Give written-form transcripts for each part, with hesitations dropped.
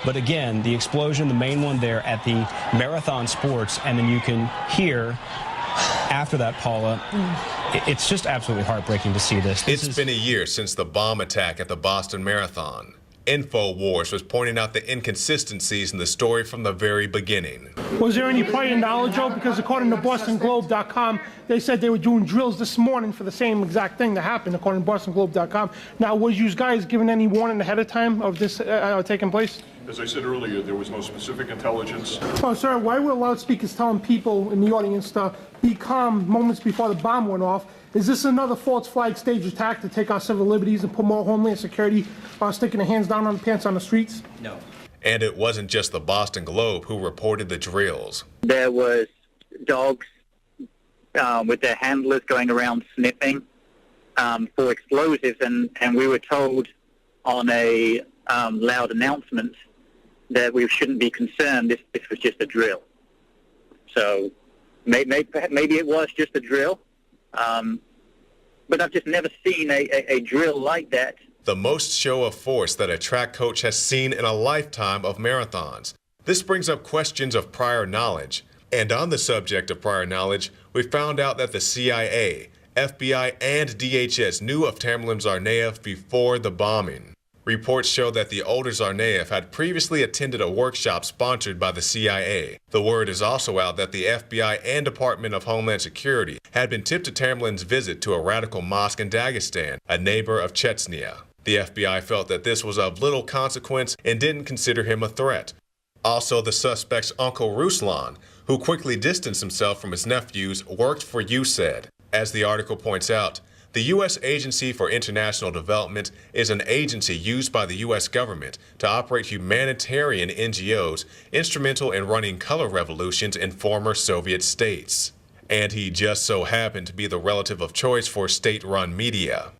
But again, the explosion, the main one there at the Marathon Sports, and then you can hear after that, Paula, it's just absolutely heartbreaking to see this. It's been a year since the bomb attack at the Boston Marathon. INFOWARS was pointing out the inconsistencies in the story from the very beginning. Was there any prior knowledge, Joe? Because according to BostonGlobe.com, they said they were doing drills this morning for the same exact thing that happened, according to BostonGlobe.com. Now, was you guys given any warning ahead of time of this taking place? As I said earlier, there was no specific intelligence. Oh, sir, why were loudspeakers telling people in the audience to be calm moments before the bomb went off? Is this another false flag stage attack to take our civil liberties and put more Homeland Security sticking their hands down on the pants on the streets? No. And it wasn't just the Boston Globe who reported the drills. There was dogs with their handlers going around sniffing for explosives, and we were told on a loud announcement that we shouldn't be concerned. This was just a drill. So maybe it was just a drill. But I've just never seen a drill like that. The most show of force that a track coach has seen in a lifetime of marathons. This brings up questions of prior knowledge. And on the subject of prior knowledge, we found out that the CIA, FBI, and DHS knew of Tamerlan Tsarnaev before the bombing. Reports show that the older Tsarnaev had previously attended a workshop sponsored by the CIA. The word is also out that the FBI and Department of Homeland Security had been tipped to Tamerlan's visit to a radical mosque in Dagestan, a neighbor of Chechnya. The FBI felt that this was of little consequence and didn't consider him a threat. Also, the suspect's uncle Ruslan, who quickly distanced himself from his nephews, worked for USAID. As the article points out, the U.S. Agency for International Development is an agency used by the U.S. government to operate humanitarian NGOs instrumental in running color revolutions in former Soviet states. And he just so happened to be the relative of choice for state-run media.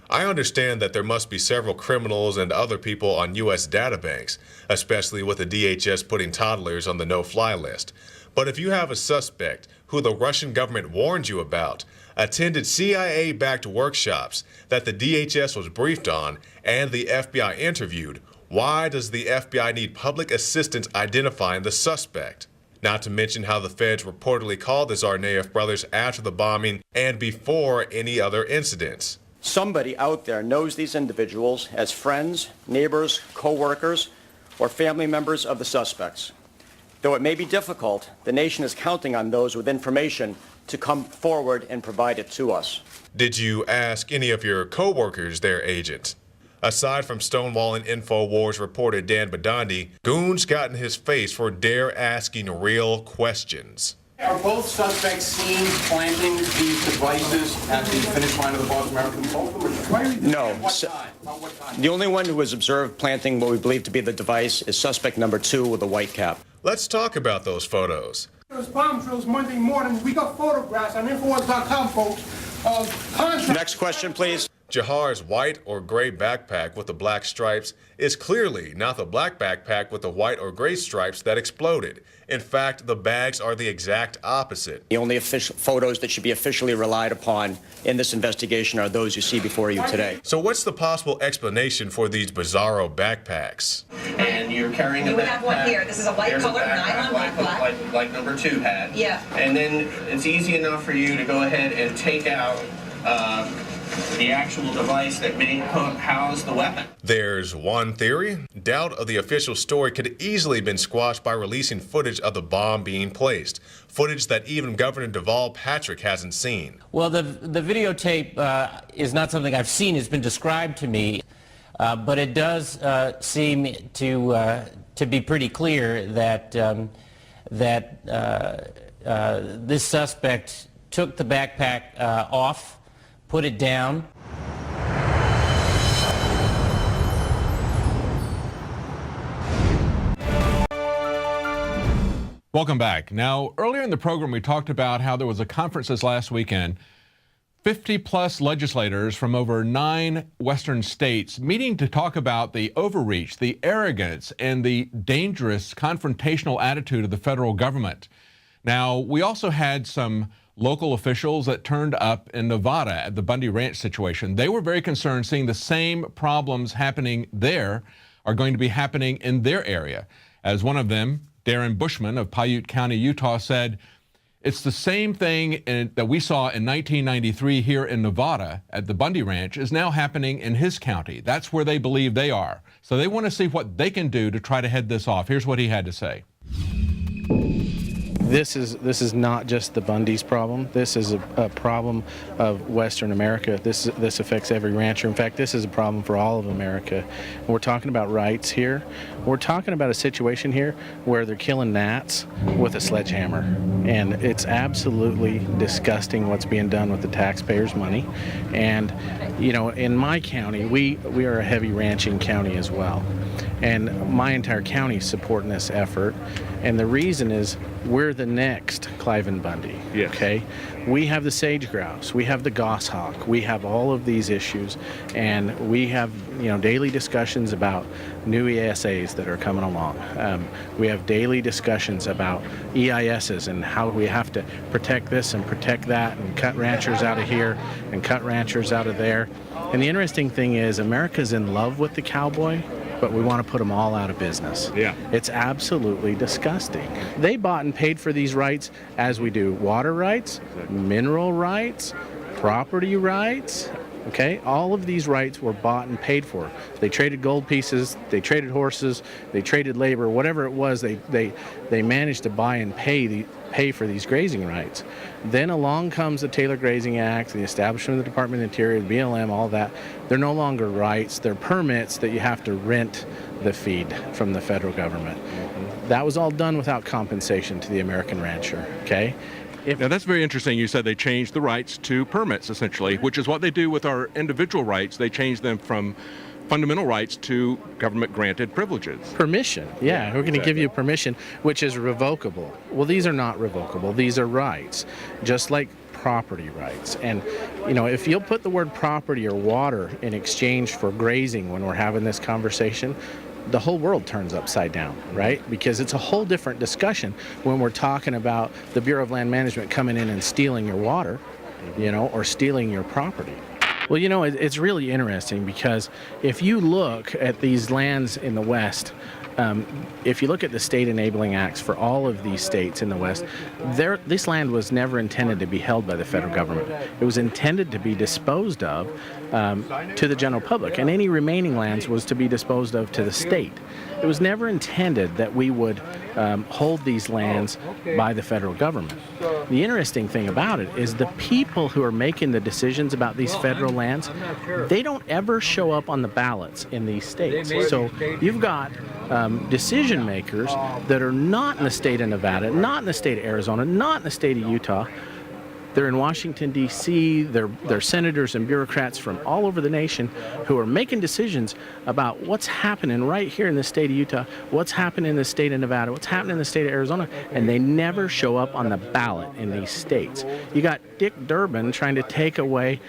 I understand that there must be several criminals and other people on U.S. databanks, especially with the DHS putting toddlers on the no-fly list. But if you have a suspect who the Russian government warned you about, attended CIA-backed workshops that the DHS was briefed on, and the FBI interviewed, why does the FBI need public assistance identifying the suspect? Not to mention how the feds reportedly called the Tsarnaev brothers after the bombing and before any other incidents. Somebody out there knows these individuals as friends, neighbors, co-workers, or family members of the suspects. Though it may be difficult, the nation is counting on those with information to come forward and provide it to us. Did you ask any of your co-workers their agent? Aside from stonewalling INFOWARS reporter Dan Badandi, goons got in his face for dare asking real questions. Are both suspects seen planting these devices at the finish line of the Boston Marathon? No. What time? The only one who was observed planting what we believe to be the device is suspect number 2 with a white cap. Let's talk about those photos. Those bomb drills Monday morning. We got photographs on INFOWARS.com, folks, of contracts. Next question, please. Jahar's white or gray backpack with the black stripes is clearly not the black backpack with the white or gray stripes that exploded. In fact, the bags are the exact opposite. The only official photos that should be officially relied upon in this investigation are those you see before you today. So what's the possible explanation for these bizarro backpacks? And you're carrying a backpack. We have one here. This is a light colored nylon backpack. Like number 2 had. Yeah. And then it's easy enough for you to go ahead and take out the actual device that may house the weapon. There's one theory. Doubt of the official story could easily been squashed by releasing footage of the bomb being placed. Footage that even Governor Deval Patrick hasn't seen. Well, the videotape is not something I've seen. It's been described to me. But it does seem to be pretty clear that this suspect took the backpack off, put it down. Welcome back. Now, earlier in the program, we talked about how there was a conference this last weekend. 50-plus legislators from over 9 Western states meeting to talk about the overreach, the arrogance, and the dangerous confrontational attitude of the federal government. Now, we also had some local officials that turned up in Nevada at the Bundy Ranch situation. They were very concerned seeing the same problems happening there. are going to be happening in their area. As one of them, Darren Bushman of Paiute County, Utah, said, it's the same thing that we saw in 1993 here in Nevada at the Bundy Ranch is now happening in his county. That's where they believe they are. So they want to see what they can do to try to head this off. Here's what he had to say. This is not just the Bundy's problem. This is a problem of Western America. This affects every rancher. In fact, this is a problem for all of America. We're talking about rights here. We're talking about a situation here where they're killing gnats with a sledgehammer. And it's absolutely disgusting what's being done with the taxpayers' money. And, you know, in my county, we are a heavy ranching county as well. And my entire county is supporting this effort. And the reason is we're the next Clive and Bundy. Yes. Okay? We have the sage grouse, we have the goshawk, we have all of these issues, and we have, you know, daily discussions about new ESAs that are coming along. We have daily discussions about EISs and how we have to protect this and protect that and cut ranchers out of here and cut ranchers out of there. And the interesting thing is America's in love with the cowboy, but we want to put them all out of business. Yeah. It's absolutely disgusting. They bought and paid for these rights as we do water rights, mineral rights, property rights. Okay, all of these rights were bought and paid for. They traded gold pieces, they traded horses, they traded labor, whatever it was, they managed to buy and pay for these grazing rights. Then along comes the Taylor Grazing Act, the establishment of the Department of the Interior, the BLM, all that. They're no longer rights, they're permits that you have to rent the feed from the federal government. That was all done without compensation to the American rancher, okay? Now, that's very interesting. You said they changed the rights to permits, essentially, which is what they do with our individual rights. They change them from fundamental rights to government-granted privileges. Permission, yeah. We're going to give you permission, which is revocable. Well, these are not revocable. These are rights, just like property rights. And, you know, if you'll put the word property or water in exchange for grazing when we're having this conversation, the whole world turns upside down, right? Because it's a whole different discussion when we're talking about the Bureau of Land Management coming in and stealing your water, you know, or stealing your property. Well, you know, it's really interesting because if you look at these lands in the West, if you look at the state enabling acts for all of these states in the West, this land was never intended to be held by the federal government. It was intended to be disposed of to the general public, and any remaining lands was to be disposed of to the state. It was never intended that we would hold these lands by the federal government. The interesting thing about it is the people who are making the decisions about these federal lands, they don't ever show up on the ballots in these states. So you've got decision makers that are not in the state of Nevada, not in the state of Arizona, not in the state of Utah. They're in Washington, D.C., they're senators and bureaucrats from all over the nation who are making decisions about what's happening right here in the state of Utah, what's happening in the state of Nevada, what's happening in the state of Arizona, and they never show up on the ballot in these states. You got Dick Durbin trying to take away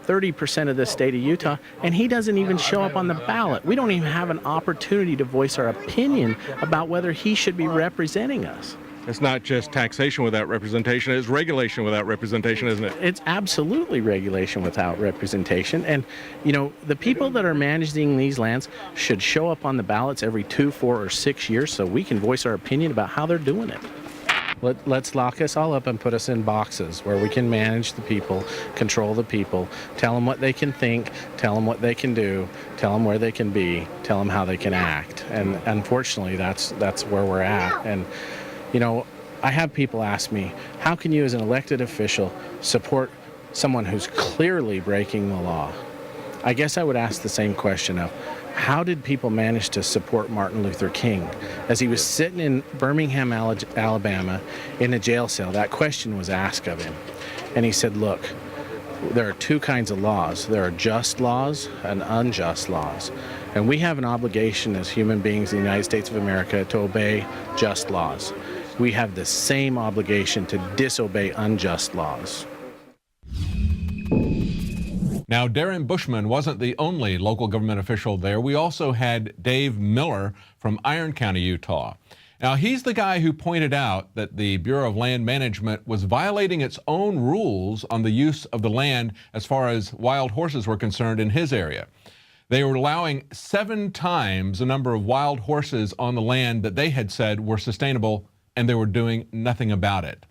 30% of the state of Utah, and he doesn't even show up on the ballot. We don't even have an opportunity to voice our opinion about whether he should be representing us. It's not just taxation without representation, it's regulation without representation, isn't it? It's absolutely regulation without representation. And, you know, the people that are managing these lands should show up on the ballots every 2, 4, or 6 years so we can voice our opinion about how they're doing it. Let's lock us all up and put us in boxes where we can manage the people, control the people, tell them what they can think, tell them what they can do, tell them where they can be, tell them how they can act. And unfortunately, that's where we're at. And, you know, I have people ask me, how can you as an elected official support someone who's clearly breaking the law? I guess I would ask the same question of, how did people manage to support Martin Luther King as he was sitting in Birmingham, Alabama in a jail cell? That question was asked of him. And he said, look, there are two kinds of laws. There are just laws and unjust laws. And we have an obligation as human beings in the United States of America to obey just laws. We have the same obligation to disobey unjust laws. Now, Darren Bushman wasn't the only local government official there. We also had Dave Miller from Iron County, Utah. Now, he's the guy who pointed out that the Bureau of Land Management was violating its own rules on the use of the land as far as wild horses were concerned in his area. They were allowing 7 times the number of wild horses on the land that they had said were sustainable, and they were doing nothing about it.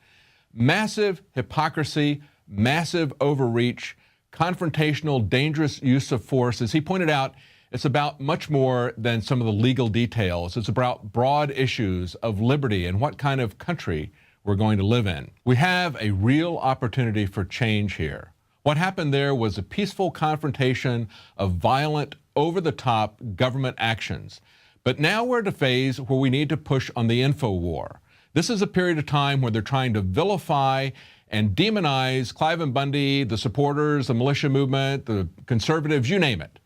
Massive hypocrisy, massive overreach, confrontational, dangerous use of force. As he pointed out, it's about much more than some of the legal details. It's about broad issues of liberty and what kind of country we're going to live in. We have a real opportunity for change here. What happened there was a peaceful confrontation of violent, over-the-top government actions. But now we're at a phase where we need to push on the info war. This is a period of time where they're trying to vilify and demonize Clive and Bundy, the supporters, the militia movement, the conservatives, you name it.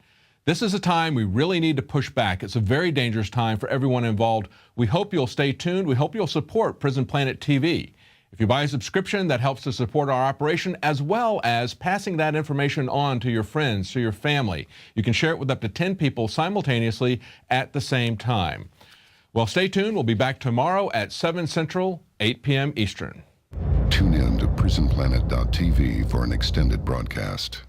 This is a time we really need to push back. It's a very dangerous time for everyone involved. We hope you'll stay tuned. We hope you'll support Prison Planet TV. If you buy a subscription, that helps to support our operation, as well as passing that information on to your friends, to your family. You can share it with up to 10 people simultaneously at the same time. Well, stay tuned. We'll be back tomorrow at 7 Central, 8 p.m. Eastern. Tune in to PrisonPlanet.tv for an extended broadcast.